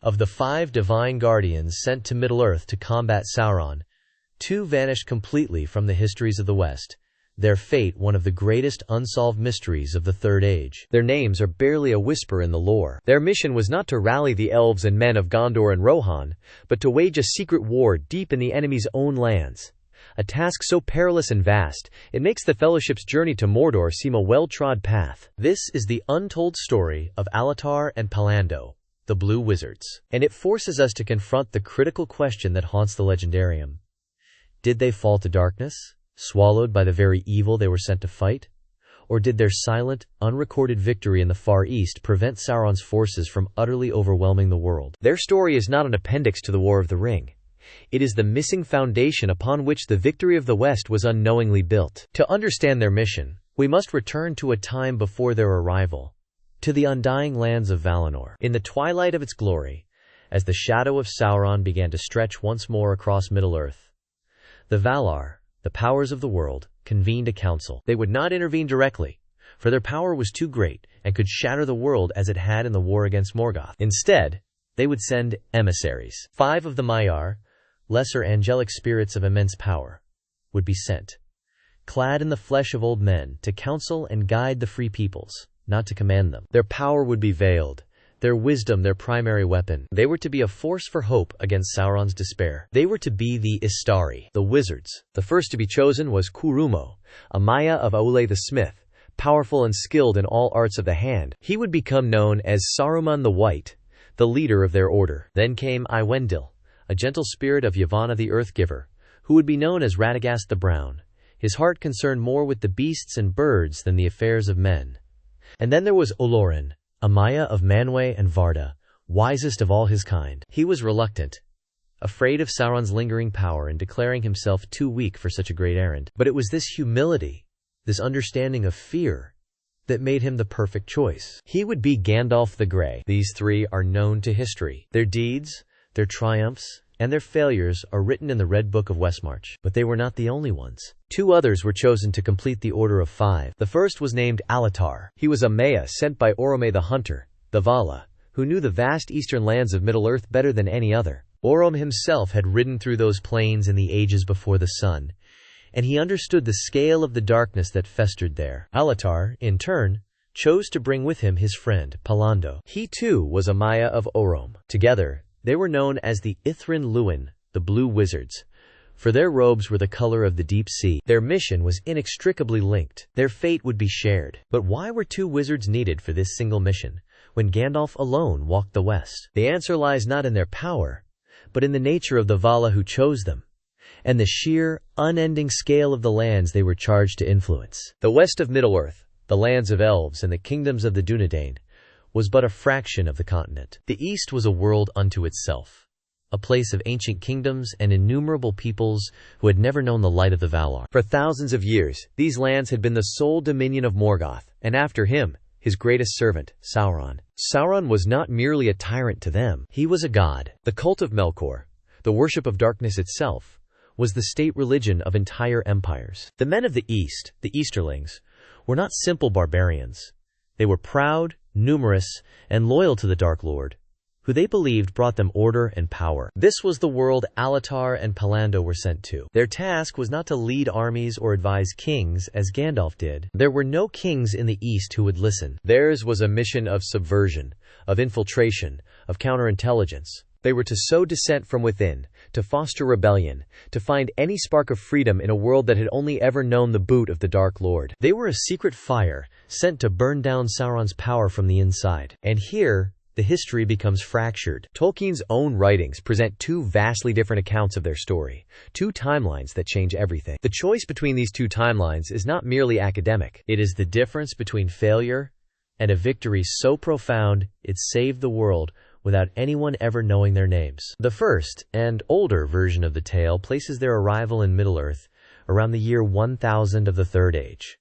Of the 5 divine guardians sent to Middle-earth to combat Sauron, 2 vanished completely from the histories of the West, their fate one of the greatest unsolved mysteries of the Third Age. Their names are barely a whisper in the lore. Their mission was not to rally the elves and men of Gondor and Rohan, but to wage a secret war deep in the enemy's own lands. A task so perilous and vast, it makes the Fellowship's journey to Mordor seem a well-trod path. This is the untold story of Alatar and Pallando, the Blue Wizards, and it forces us to confront the critical question that haunts the legendarium. Did they fall to darkness, swallowed by the very evil they were sent to fight? Or did their silent, unrecorded victory in the Far East prevent Sauron's forces from utterly overwhelming the world? Their story is not an appendix to the War of the Ring. It is the missing foundation upon which the victory of the West was unknowingly built. To understand their mission, we must return to a time before their arrival, to the undying lands of Valinor. In the twilight of its glory, as the shadow of Sauron began to stretch once more across Middle-earth, the Valar, the powers of the world, convened a council. They would not intervene directly, for their power was too great and could shatter the world as it had in the war against Morgoth. Instead, they would send emissaries. 5 of the Maiar, lesser angelic spirits of immense power, would be sent, clad in the flesh of old men, to counsel and guide the free peoples, not to command them. Their power would be veiled, their wisdom their primary weapon. They were to be a force for hope against Sauron's despair. They were to be the Istari, the wizards. The first to be chosen was Curumo, a Maya of Aule the smith, powerful and skilled in all arts of the hand. He would become known as Saruman the White, the leader of their order. Then came Iwendil, a gentle spirit of Yavanna the Earthgiver, who would be known as Radagast the Brown, his heart concerned more with the beasts and birds than the affairs of men. And then there was Olorin, a Maya of Manwë and Varda, wisest of all his kind. He was reluctant, afraid of Sauron's lingering power and declaring himself too weak for such a great errand. But it was this humility, this understanding of fear, that made him the perfect choice. He would be Gandalf the Grey. These 3 are known to history. Their deeds, their triumphs, and their failures are written in the Red Book of Westmarch. But they were not the only ones. 2 others were chosen to complete the Order of 5. The first was named Alatar. He was a Maya sent by Orome the Hunter, the Vala, who knew the vast eastern lands of Middle-earth better than any other. Orome himself had ridden through those plains in the ages before the sun, and he understood the scale of the darkness that festered there. Alatar, in turn, chose to bring with him his friend, Pallando. He too was a Maya of Orome. Together, they were known as the Ithryn Luin, the Blue Wizards, for their robes were the color of the deep sea. Their mission was inextricably linked. Their fate would be shared. But why were 2 wizards needed for this single mission, when Gandalf alone walked the West? The answer lies not in their power, but in the nature of the Vala who chose them, and the sheer, unending scale of the lands they were charged to influence. The west of Middle-earth, the lands of Elves and the kingdoms of the Dunedain, was but a fraction of the continent. The East was a world unto itself, a place of ancient kingdoms and innumerable peoples who had never known the light of the Valar. For thousands of years, these lands had been the sole dominion of Morgoth, and after him, his greatest servant, Sauron. Sauron was not merely a tyrant to them. He was a god. The cult of Melkor, the worship of darkness itself, was the state religion of entire empires. The men of the East, the Easterlings, were not simple barbarians. They were proud, numerous, and loyal to the Dark Lord, who they believed brought them order and power. This was the world Alatar and Pallando were sent to. Their task was not to lead armies or advise kings as Gandalf did. There were no kings in the East who would listen. Theirs was a mission of subversion, of infiltration, of counterintelligence. They were to sow dissent from within, to foster rebellion, to find any spark of freedom in a world that had only ever known the boot of the Dark Lord. They were a secret fire, sent to burn down Sauron's power from the inside. And here, the history becomes fractured. Tolkien's own writings present 2 vastly different accounts of their story, 2 timelines that change everything. The choice between these 2 timelines is not merely academic. It is the difference between failure and a victory so profound it saved the world without anyone ever knowing their names. The first, and older version of the tale places their arrival in Middle-earth around the year 1000 of the Third Age,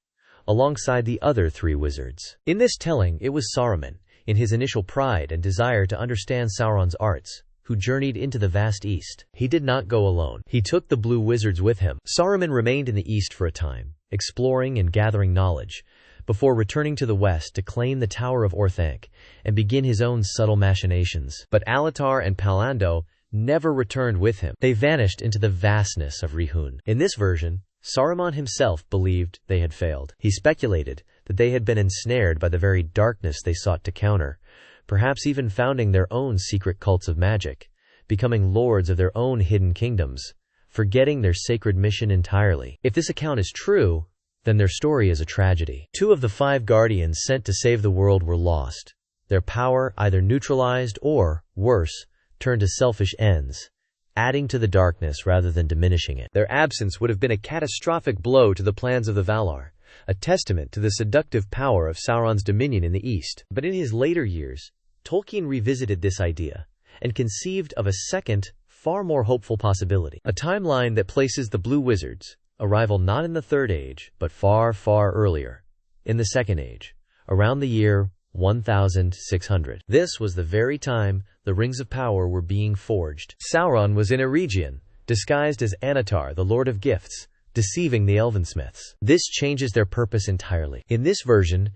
alongside the other 3 wizards. In this telling, it was Saruman, in his initial pride and desire to understand Sauron's arts, who journeyed into the vast East. He did not go alone. He took the Blue Wizards with him. Saruman remained in the East for a time, exploring and gathering knowledge, before returning to the west to claim the Tower of Orthanc and begin his own subtle machinations. But Alatar and Pallando never returned with him. They vanished into the vastness of Rohan. In this version, Saruman himself believed they had failed. He speculated that they had been ensnared by the very darkness they sought to counter, perhaps even founding their own secret cults of magic, becoming lords of their own hidden kingdoms, forgetting their sacred mission entirely. If this account is true, then their story is a tragedy. 2 of the 5 guardians sent to save the world were lost, their power either neutralized or, worse, turned to selfish ends, adding to the darkness rather than diminishing it. Their absence would have been a catastrophic blow to the plans of the Valar, a testament to the seductive power of Sauron's dominion in the east. But in his later years, Tolkien revisited this idea and conceived of a second, far more hopeful possibility. A timeline that places the Blue Wizards' arrival not in the Third Age, but far, far earlier, in the Second Age, around the year 1600. This was the very time the Rings of Power were being forged. Sauron was in Eregion, disguised as Anatar, the Lord of Gifts, deceiving the Elvensmiths. This changes their purpose entirely. In this version,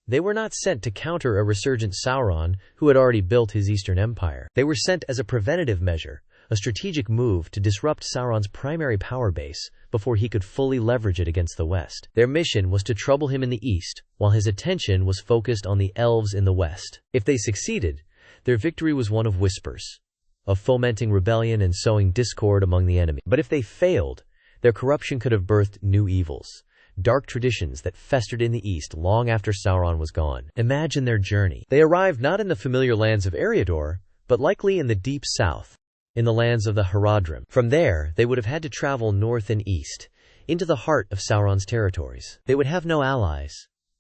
they were not sent to counter a resurgent Sauron who had already built his Eastern Empire. They were sent as a preventative measure, a strategic move to disrupt Sauron's primary power base before he could fully leverage it against the West. Their mission was to trouble him in the East, while his attention was focused on the Elves in the West. If they succeeded, their victory was one of whispers, of fomenting rebellion and sowing discord among the enemy. But if they failed, their corruption could have birthed new evils, dark traditions that festered in the East long after Sauron was gone. Imagine their journey. They arrived not in the familiar lands of Eriador, but likely in the deep south, in the lands of the Haradrim. From there, they would have had to travel north and east, into the heart of Sauron's territories. They would have no allies,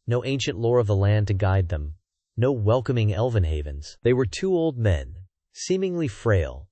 no ancient lore of the land to guide them, no welcoming elven havens. They were 2 old men, seemingly frail,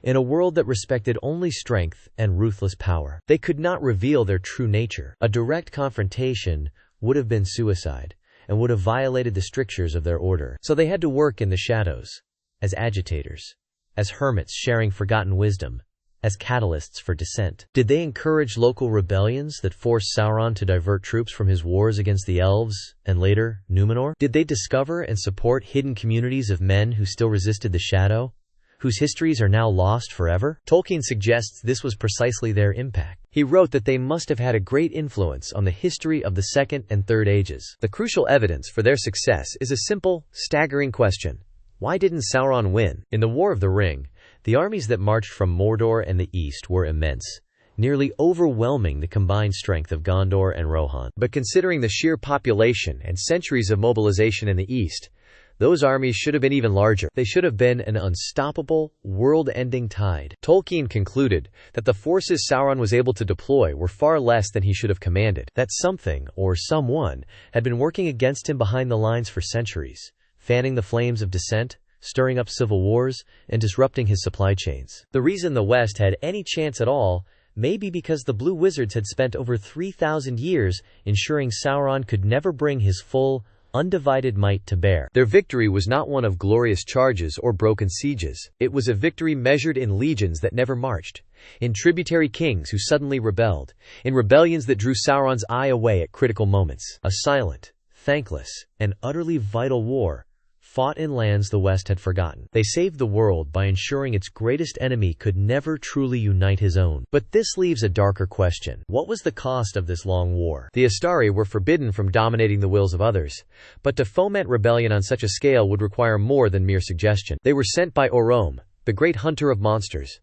in a world that respected only strength and ruthless power. They could not reveal their true nature. A direct confrontation would have been suicide, and would have violated the strictures of their order. So they had to work in the shadows, as agitators, as hermits sharing forgotten wisdom, as catalysts for dissent. Did they encourage local rebellions that forced Sauron to divert troops from his wars against the Elves, and later, Numenor? Did they discover and support hidden communities of men who still resisted the shadow, whose histories are now lost forever? Tolkien suggests this was precisely their impact. He wrote that they must have had a great influence on the history of the Second and Third Ages. The crucial evidence for their success is a simple, staggering question. Why didn't Sauron win? In the War of the Ring, the armies that marched from Mordor and the east were immense, nearly overwhelming the combined strength of Gondor and Rohan. But considering the sheer population and centuries of mobilization in the east, those armies should have been even larger. They should have been an unstoppable, world-ending tide. Tolkien concluded that the forces Sauron was able to deploy were far less than he should have commanded, that something, or someone, had been working against him behind the lines for centuries, fanning the flames of dissent, stirring up civil wars, and disrupting his supply chains. The reason the West had any chance at all may be because the Blue Wizards had spent over 3,000 years ensuring Sauron could never bring his full, undivided might to bear. Their victory was not one of glorious charges or broken sieges. It was a victory measured in legions that never marched, in tributary kings who suddenly rebelled, in rebellions that drew Sauron's eye away at critical moments. A silent, thankless, and utterly vital war, fought in lands the West had forgotten. They saved the world by ensuring its greatest enemy could never truly unite his own. But this leaves a darker question. What was the cost of this long war? The Astari were forbidden from dominating the wills of others, but to foment rebellion on such a scale would require more than mere suggestion. They were sent by Orom, the great hunter of monsters,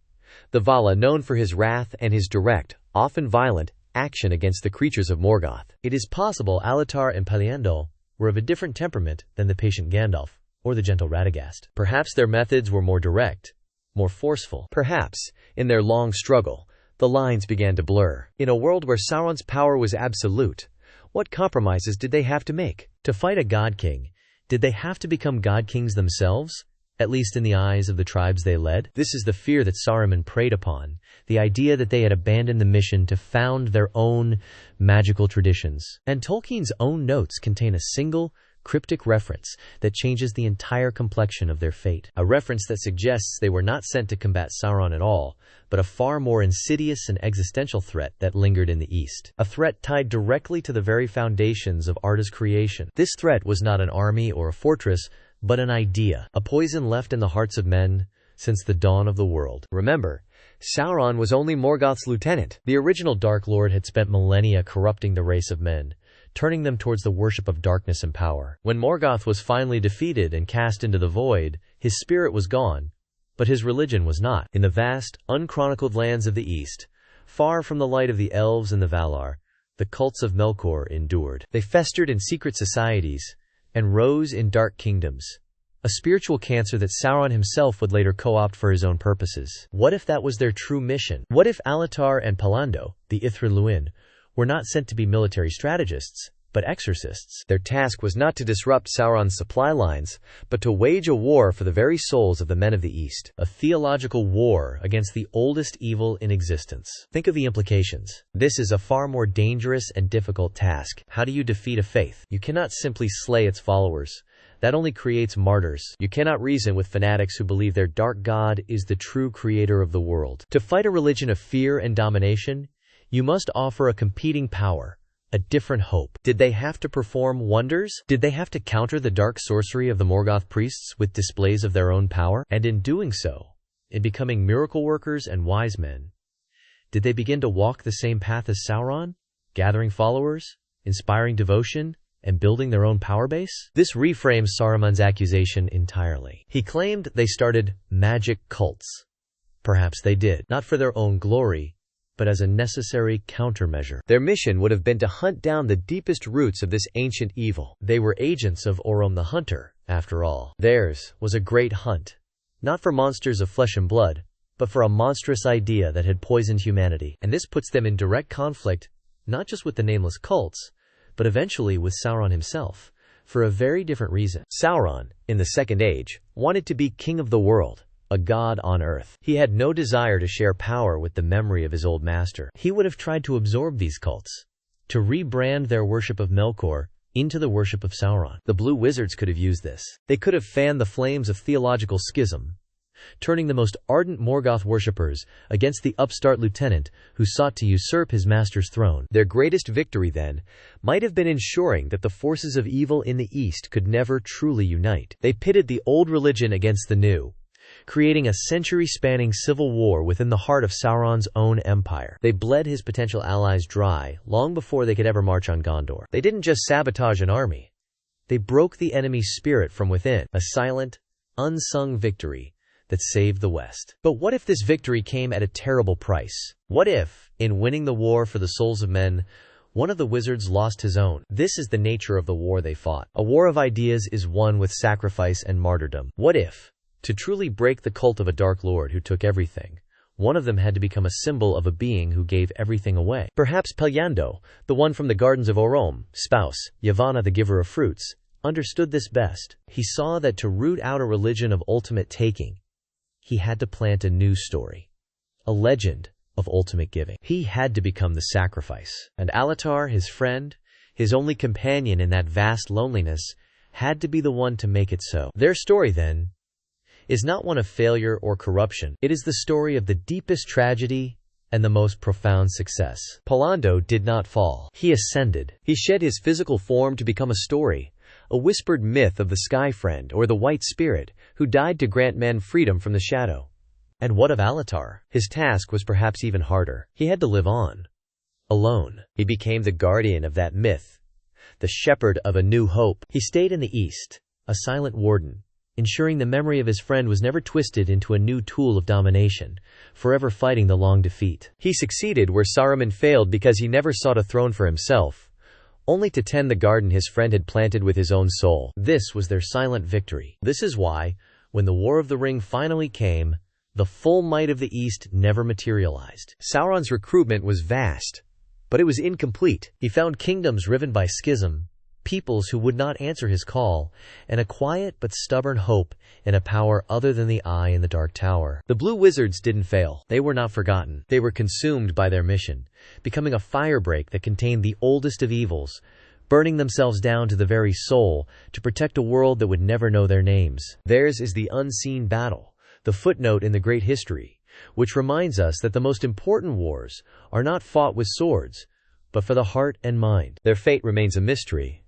the Vala known for his wrath and his direct, often violent, action against the creatures of Morgoth. It is possible Alatar and Pallando were of a different temperament than the patient Gandalf or the gentle Radagast. Perhaps their methods were more direct, more forceful. Perhaps, in their long struggle, the lines began to blur. In a world where Sauron's power was absolute, what compromises did they have to make? To fight a god king, did they have to become god kings themselves? At least in the eyes of the tribes they led? This is the fear that Saruman preyed upon, the idea that they had abandoned the mission to found their own magical traditions. And Tolkien's own notes contain a single, cryptic reference that changes the entire complexion of their fate. A reference that suggests they were not sent to combat Sauron at all, but a far more insidious and existential threat that lingered in the east. A threat tied directly to the very foundations of Arda's creation. This threat was not an army or a fortress, but an idea, a poison left in the hearts of men since the dawn of the world. Remember, Sauron was only Morgoth's lieutenant. The original Dark Lord had spent millennia corrupting the race of men, turning them towards the worship of darkness and power. When Morgoth was finally defeated and cast into the void, his spirit was gone, but his religion was not. In the vast, unchronicled lands of the East, far from the light of the Elves and the Valar, the cults of Melkor endured. They festered in secret societies and rose in dark kingdoms, a spiritual cancer that Sauron himself would later co-opt for his own purposes. What if that was their true mission? What if Alatar and Pallando, the Ithryn Luin, were not sent to be military strategists, but exorcists? Their task was not to disrupt Sauron's supply lines, but to wage a war for the very souls of the men of the East. A theological war against the oldest evil in existence. Think of the implications. This is a far more dangerous and difficult task. How do you defeat a faith? You cannot simply slay its followers. That only creates martyrs. You cannot reason with fanatics who believe their dark god is the true creator of the world. To fight a religion of fear and domination, you must offer a competing power, a different hope. Did they have to perform wonders? Did they have to counter the dark sorcery of the Morgoth priests with displays of their own power? And in doing so, in becoming miracle workers and wise men, did they begin to walk the same path as Sauron, gathering followers, inspiring devotion, and building their own power base? This reframes Saruman's accusation entirely. He claimed they started magic cults. Perhaps they did, not for their own glory, but as a necessary countermeasure. Their mission would have been to hunt down the deepest roots of this ancient evil. They were agents of Orom the Hunter, after all. Theirs was a great hunt, not for monsters of flesh and blood, but for a monstrous idea that had poisoned humanity. And this puts them in direct conflict, not just with the nameless cults, but eventually with Sauron himself, for a very different reason. Sauron, in the Second Age, wanted to be king of the world, a god on earth. He had no desire to share power with the memory of his old master. He would have tried to absorb these cults, to rebrand their worship of Melkor into the worship of Sauron. The Blue Wizards could have used this. They could have fanned the flames of theological schism, turning the most ardent Morgoth worshippers against the upstart lieutenant who sought to usurp his master's throne. Their greatest victory, then, might have been ensuring that the forces of evil in the East could never truly unite. They pitted the old religion against the new, creating a century-spanning civil war within the heart of Sauron's own empire. They bled his potential allies dry long before they could ever march on Gondor. They didn't just sabotage an army. They broke the enemy's spirit from within, a silent, unsung victory that saved the West. But what if this victory came at a terrible price? What if, in winning the war for the souls of men, one of the wizards lost his own? This is the nature of the war they fought. A war of ideas is won with sacrifice and martyrdom. What if, to truly break the cult of a Dark Lord who took everything, one of them had to become a symbol of a being who gave everything away? Perhaps Pallando, the one from the gardens of Orom, spouse, Yavanna the giver of fruits, understood this best. He saw that to root out a religion of ultimate taking, he had to plant a new story, a legend of ultimate giving. He had to become the sacrifice. And Alatar, his friend, his only companion in that vast loneliness, had to be the one to make it so. Their story, then, is not one of failure or corruption. It is the story of the deepest tragedy and the most profound success. Pallando did not fall. He ascended. He shed his physical form to become a story, a whispered myth of the Sky Friend or the White Spirit who died to grant men freedom from the shadow. And what of Alatar? His task was perhaps even harder. He had to live on, alone. He became the guardian of that myth, the shepherd of a new hope. He stayed in the East, a silent warden, ensuring the memory of his friend was never twisted into a new tool of domination, forever fighting the long defeat. He succeeded where Saruman failed because he never sought a throne for himself, only to tend the garden his friend had planted with his own soul. This was their silent victory. This is why, when the War of the Ring finally came, the full might of the East never materialized. Sauron's recruitment was vast, but it was incomplete. He found kingdoms riven by schism, peoples who would not answer his call, and a quiet but stubborn hope in a power other than the Eye in the Dark Tower. The Blue Wizards didn't fail. They were not forgotten. They were consumed by their mission, becoming a firebreak that contained the oldest of evils, burning themselves down to the very soul to protect a world that would never know their names. Theirs is the unseen battle, the footnote in the great history, which reminds us that the most important wars are not fought with swords, but for the heart and mind. Their fate remains a mystery,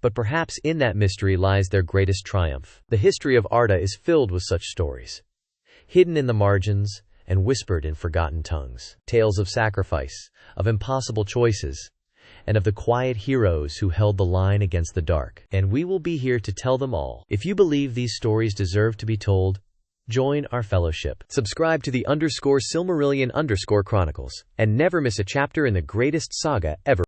but perhaps in that mystery lies their greatest triumph. The history of Arda is filled with such stories, hidden in the margins and whispered in forgotten tongues. Tales of sacrifice, of impossible choices, and of the quiet heroes who held the line against the dark. And we will be here to tell them all. If you believe these stories deserve to be told, join our fellowship. Subscribe to the _Silmarillion_Chronicles and never miss a chapter in the greatest saga ever.